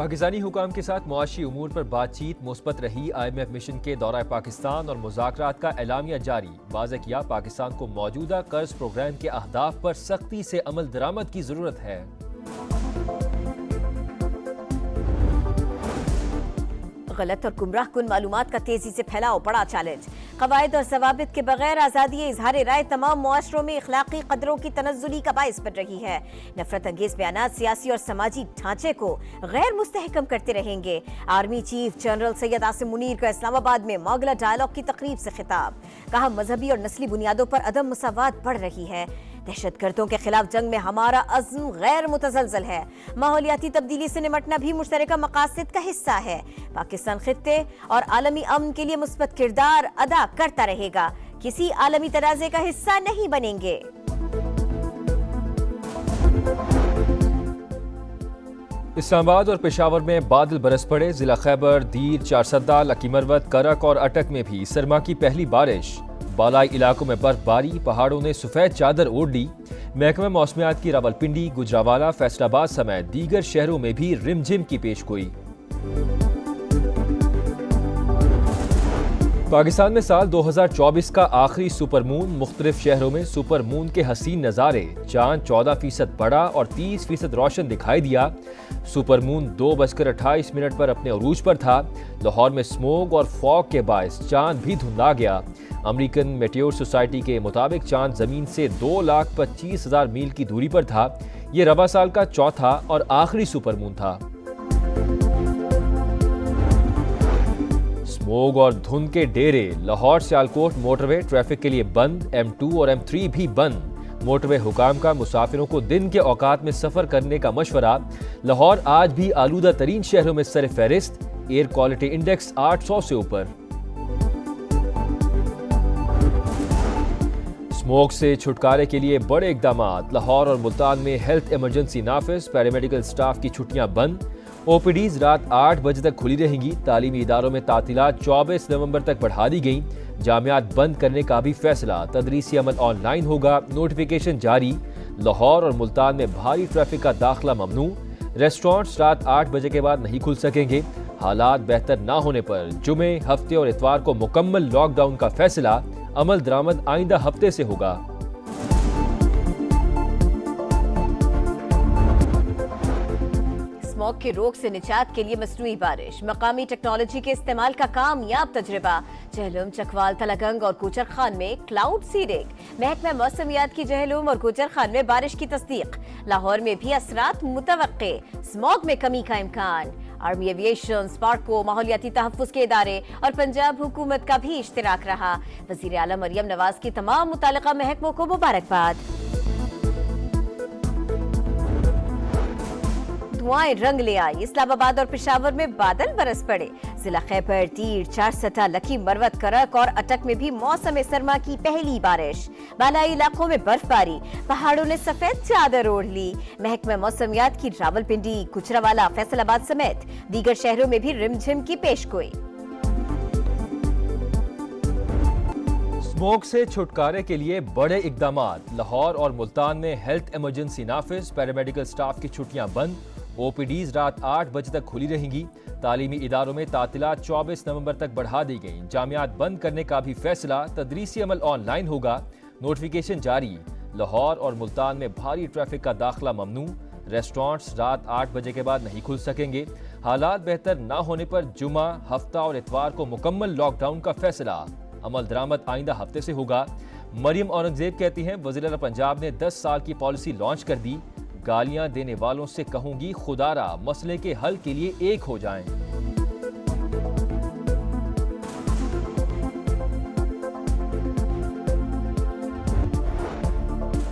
पाकिस्तानी हुकाम के साथ मुआशी उमूर पर बातचीत मुस्बत रही। IMF मिशन के दौरा पाकिस्तान और मुज़ाकरात का एलामिया जारी। वाज़ेह किया पाकिस्तान को मौजूदा कर्ज प्रोग्राम के अहदाफ पर सख्ती से अमल दरामद की जरूरत है। गलत और गुमराह कुन मालूमात का तेजी से फैलाव बड़ा चैलेंज। कवायद और जवाबित के बगैर आज़ादी इजहार राय तमाम मुआशरों में इखलाकी कदरों की तनज़्ज़ुली का बाइस बन रही है। नफरत अंगेज बयानात सियासी और समाजी ढांचे को गैर मुस्तहकम करते रहेंगे। Army chief general Syed Asim Munir का इस्लामाबाद में मोगला डायलॉग की तकरीब से खिताब। कहा मजहबी और नस्ली बुनियादों पर अदम मुसावात बढ़ रही है। दहशतगर्दों के खिलाफ जंग में हमारा अज़्म गैर मुतज़लज़ल है। माहौलियाती तब्दीली से निमटना भी मुश्तरका मकासद का हिस्सा है। पाकिस्तान खित्ते और आलमी अमन के लिए मुस्बत किरदार अदा करता रहेगा। किसी आलमी तनाज़े का हिस्सा नहीं बनेंगे। इस्लामाबाद और पेशावर में बादल बरस पड़े। जिला खैबर, दीर, चारसद्दा, लकी मरवत, करक और अटक में भी सरमा की पहली बारिश। बालाई इलाकों में बर्फबारी, पहाड़ों ने सफेद चादर ओढ़ ली। महकमा मौसमियात की रावलपिंडी, गुजरावाला, फैसलाबाद समेत दीगर शहरों में भी रिमझिम की पेशगोई। पाकिस्तान में साल 2024 का आखिरी सुपरमून। मुख्तलिफ शहरों में सुपरमून के हसीन नज़ारे। चांद 14% बड़ा और 30% रोशन दिखाई दिया। सुपरमून 2:28 पर अपने अरूज पर था। लाहौर में स्मोग और फॉग के बायस चांद भी धुंधा गया। अमेरिकन मेटेओर सोसाइटी के मुताबिक चांद जमीन से 2,25,000 मील की दूरी पर था। ये रबा साल का चौथा और आखिरी सुपरमून था। स्मोग और धुंध के डेरे। लाहौर सियालकोट मोटरवे ट्रैफिक के लिए बंद। M2 और M3 भी बंद। मोटरवे हुकाम का मुसाफिरों को दिन के औकात में सफर करने का मशवरा। लाहौर आज भी आलूदा तरीन शहरों में सर फहरिस्त। एयर क्वालिटी इंडेक्स 800 से ऊपर। स्मोक से छुटकारे के लिए बड़े इकदाम। लाहौर और मुल्तान में हेल्थ इमरजेंसी नाफिज। पैरामेडिकल स्टाफ की छुट्टियां बंद। OPDs रात 8 बजे तक खुली रहेंगी। तालीमी इदारों में तातीलात 24 नवंबर तक बढ़ा दी गई। जामियात बंद करने का भी फैसला। तदरीसी अमल ऑनलाइन होगा। नोटिफिकेशन जारी। लाहौर और मुल्तान में भारी ट्रैफिक का दाखिला ममनू। रेस्टोरेंट्स रात 8 बजे के बाद नहीं खुल सकेंगे। हालात बेहतर ना होने पर जुमे, हफ्ते और इतवार को मुकम्मल लॉकडाउन का फैसला। अमल दरामद आइंदा हफ्ते से होगा। स्मॉग की रोक से निजात के लिए मसनूई बारिश। मकामी टेक्नोलॉजी के इस्तेमाल का कामयाब तजुर्बा। जहलुम, चकवाल, तलागंग और कोचर खान में क्लाउड सीडिंग। महकमा मौसमियात की जहलुम और कोचर खान में बारिश की तस्दीक। लाहौर में भी असरात मुतवक्के। स्मॉग में कमी का इम्कान। आर्मी एविएशन, स्पार्को, माहौलियाती तहफ्फुज़ के इदारे और पंजाब हुकूमत का भी इश्तिराक रहा। वज़ीर आला मरियम नवाज की तमाम मुताल्लिका महकमों को मुबारकबाद। धुआएं रंग ले आई। इस्लामाबाद और पेशावर में बादल बरस पड़े। जिला खैबर, दीर, चारसता, लकी मरवत, करक और अटक में भी मौसम सरमा की पहली बारिश। बालाई इलाकों में बर्फबारी, पहाड़ों ने सफेद चादर ओढ़ ली। महकमा मौसमियात की रावलपिंडी, गुजरावाला, फैसलाबाद समेत दीगर शहरों में भी रिमझिम की पेशगोई। स्मोक से छुटकारे के लिए बड़े इकदाम। लाहौर और मुल्तान में हेल्थ इमरजेंसी नाफिज। पैरामेडिकल स्टाफ की छुट्टियां बंद। OPDs रात 8 बजे तक खुली रहेंगी। तालीमी इदारों में तातीलात 24 नवंबर तक बढ़ा दी गई। जामियात बंद करने का भी फैसला। तदरीसी अमल ऑनलाइन होगा। नोटिफिकेशन जारी। लाहौर और मुल्तान में भारी ट्रैफिक का दाखिला ममनू। रेस्टोरेंट्स रात 8 बजे के बाद नहीं खुल सकेंगे। हालात बेहतर न होने पर जुमा, हफ्ता और इतवार को मुकम्मल लॉकडाउन का फैसला। अमल दरामद आइंदा हफ्ते से होगा। मरियम औरंगजेब कहती हैं वज़ीर आला पंजाब ने 10 साल की पॉलिसी लॉन्च कर दी। गालियां देने वालों से कहूंगी खुदारा मसले के हल के लिए एक हो जाएं।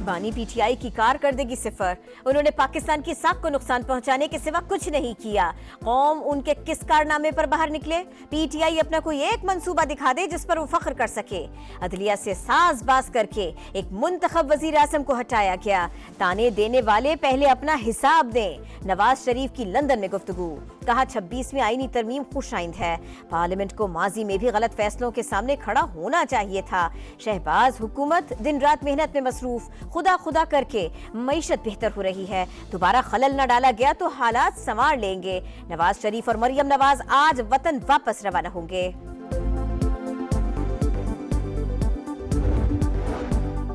बानी PTI की कारकर्दगी सिफर। उन्होंने पाकिस्तान की साख को नुकसान पहुंचाने के सिवा कुछ नहीं किया। कौम उनके किस कारनामे पर बाहर निकले? PTI अपना कोई एक मंसूबा दिखा दे जिस पर वो फख्र कर सके। अदलिया से साज़बाज़ करके एक मुंतखब वजीर आज़म को हटाया गया। ताने देने वाले पहले अपना हिसाब दें। नवाज शरीफ की लंदन में गुफ्तगू। कहा 26वीं आईनी तरमीम खुशाइंद है। पार्लियामेंट को माजी में भी गलत फैसलों के सामने खड़ा होना चाहिए था। शहबाज हुकूमत दिन रात मेहनत में मसरूफ, खुदा खुदा करके मईशत बेहतर हो रही है। दोबारा खलल न डाला गया तो हालात संवार लेंगे। नवाज शरीफ और मरियम नवाज आज वतन वापस रवाना होंगे।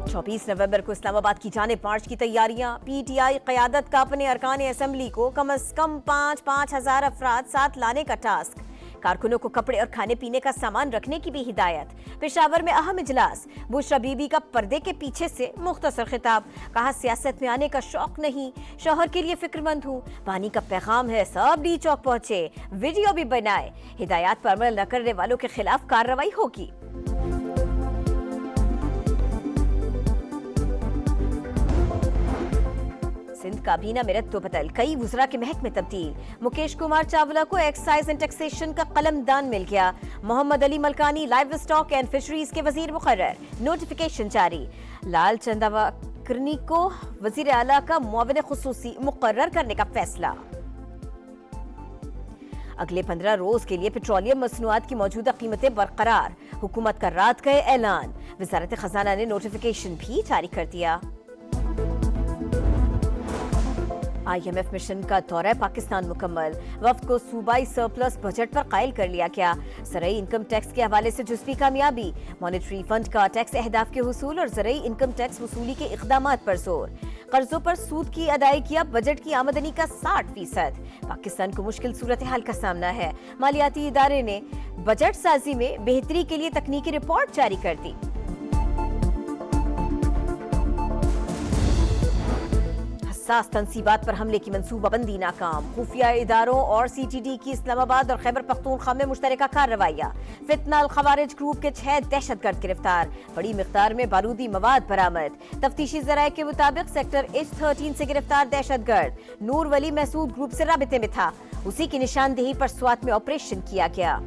24 नवंबर को इस्लामाबाद की जानिब मार्च की तैयारियां। पीटीआई क़यादत का अपने अरकान असेंबली को कम से कम 5-5 हजार अफराद साथ लाने का टास्क। कारकुनों को कपड़े और खाने पीने का सामान रखने की भी हिदायत। पेशावर में अहम इजलास। बुशरा बीबी का पर्दे के पीछे से मुख्तसर खिताब। कहा सियासत में आने का शौक नहीं, शौहर के लिए फिक्रमंद हूँ। पानी का पैगाम है, सब डी चौक पहुंचे, वीडियो भी बनाए। हिदायत पर अमल न करने वालों के खिलाफ कार्रवाई होगी। सिंध काबीना में रद्द बदल, कई वुज़रा के महकमे तब्दील। मुकेश कुमार चावला को एक्साइज एंड टैक्सेशन का कलमदान मिल गया। Mohammad Ali Malkani livestock and fisheries के वजीर मुकर्रर, नोटिफिकेशन जारी। लाल चंदावकरनी को वजीर आला का मुआविन खुसूसी मुकर्रर करने का फैसला। अगले 15 रोज के लिए पेट्रोलियम मसनूआत की मौजूदा कीमतें बरकरार। हुकूमत का रात गए ऐलान। वजारत खजाना ने नोटिफिकेशन भी जारी कर दिया। IMF मिशन का दौरा पाकिस्तान मुकम्मल। वफ्द को सूबाई सरप्लस बजट पर कायल कर लिया गया। ज़राई इनकम टैक्स के हवाले से जुज़वी कामयाबी। मॉनेटरी फंड का टैक्स अहदाफ के हुसूल और ज़राई इनकम टैक्स वसूली के इक़दामात पर जोर। कर्जों पर सूद की अदायगियां बजट की आमदनी का 60%। पाकिस्तान को मुश्किल सूरत हाल का सामना है। मालियाती इदारे ने बजट साजी में बेहतरी के लिए तकनीकी रिपोर्ट जारी कर दी। हसास तंसीबात पर हमले की मंसूबाबंदी नाकाम। खुफिया इदारों और CTD की इस्लामाबाद और खैबर पख्तूनख्वा में मुश्तरका कार्रवाइयां। फितना अल खवारिज ग्रुप के 6 दहशतगर्द गिरफ्तार। बड़ी मिकदार में बारूदी मवाद बरामद। तफ्तीशी जराये के मुताबिक सेक्टर H13 से गिरफ्तार दहशतगर्द नूर वली महसूद ग्रुप से राबिते में था। उसी की निशानदेही पर स्वात में ऑपरेशन किया गया।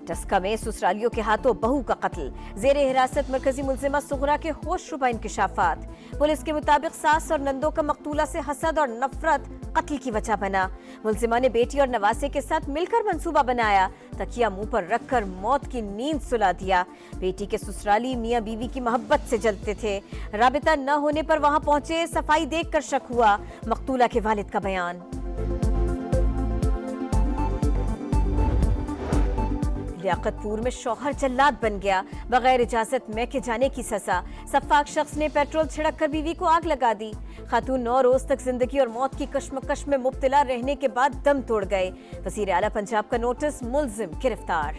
टस्का में ससुरालियों के हाथों बहू का कत्ल। जेर हिरासत मरकजी मुलजिमा सुगरा के होशरुबा इंकशाफात। पुलिस के मुताबिक सास और नंदों का मकतूला से हसद और नफरत कत्ल की वजह बना। मुलजिमा ने बेटी और नवासे के साथ मिलकर मंसूबा बनाया। तकिया मुंह पर रखकर मौत की नींद सुला दिया। बेटी के ससुराली मियां बीवी की मोहब्बत से जलते थे। राबिता न होने पर वहां पहुंचे, सफाई देखकर शक हुआ। मकतूला के वालिद का बयान। लियाकतपुर में शौहर जल्लाद बन गया। बगैर इजाजत मैके जाने की सजा। सफाक शख्स ने पेट्रोल छिड़क कर बीवी को आग लगा दी। खातून 9 रोज तक जिंदगी और मौत की कश्मकश में मुब्तला रहने के बाद दम तोड़ गए। वजीर आला पंजाब का नोटिस, मुलजिम गिरफ्तार।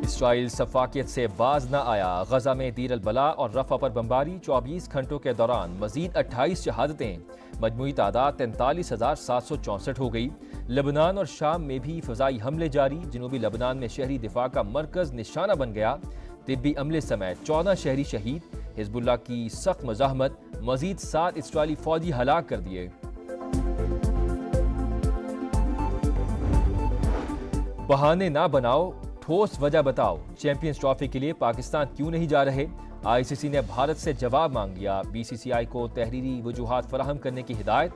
इसराइल सफाकियत से बाज न आया। गजा में दीर अल बला और रफा पर बमबारी। 24 घंटों के दौरान मजीद 28 शहादतें। मजमूई तादाद 43,764 हो गई। लेबनान और शाम में भी फ़ज़ाई हमले जारी। जनूबी लेबनान में शहरी दिफा का मरकज निशाना बन गया। तिब्बी अमले समेत 14 शहरी शहीद। हिजबुल्लाह की सख्त मज़ाहमत। मजीद 7 इसराइली फौजी हलाक कर दिए। बहाने ना बनाओ, ठोस वजह बताओ। चैंपियंस ट्रॉफी के लिए पाकिस्तान क्यों नहीं जा रहे? ICC ने भारत से जवाब मांग लिया। BCCI को तहरीरी वजूहात फराहम करने की हिदायत।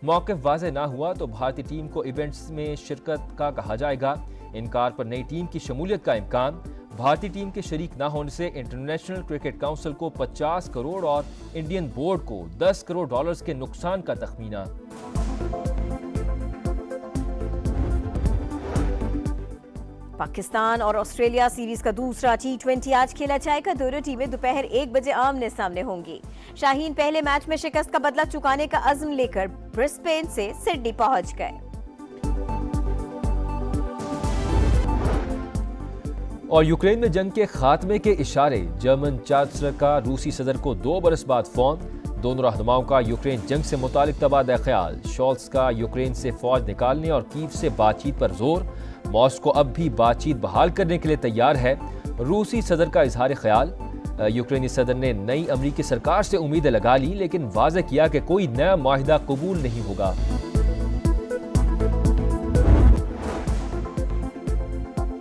मौक़िफ़ वाज़ेह ना हुआ तो भारतीय टीम को इवेंट्स में शिरकत का कहा जाएगा। इनकार पर नई टीम की शमूलियत का इम्कान। भारतीय टीम के शरीक ना होने से इंटरनेशनल क्रिकेट काउंसिल को 50 करोड़ और इंडियन बोर्ड को 10 करोड़ डॉलर्स के नुकसान का तखमीना। पाकिस्तान और ऑस्ट्रेलिया सीरीज का दूसरा T20 आज खेला जाएगा। दोनों टीमें दोपहर 1 बजे आमने सामने होंगी। शाहीन पहले मैच में शिकस्त का बदला चुकाने का अज़्म लेकर ब्रिस्बेन से सिडनी पहुंच गए। और यूक्रेन में जंग के खात्मे के इशारे। जर्मन चांसलर का रूसी सदर को 2 बरस बाद फोन। दोनों रहनुमाओं का यूक्रेन जंग से मुतालिक तबादला ख्याल। शोल्स का यूक्रेन से फौज निकालने और कीव से बातचीत पर जोर। मॉस्को अब भी बातचीत बहाल करने के लिए तैयार है। रूसी सदर का इजहार ख्याल। यूक्रेनी सदर ने नई अमरीकी सरकार से उम्मीदें लगा ली, लेकिन वाज़ेह किया कि कोई नया माहिदा कबूल नहीं होगा।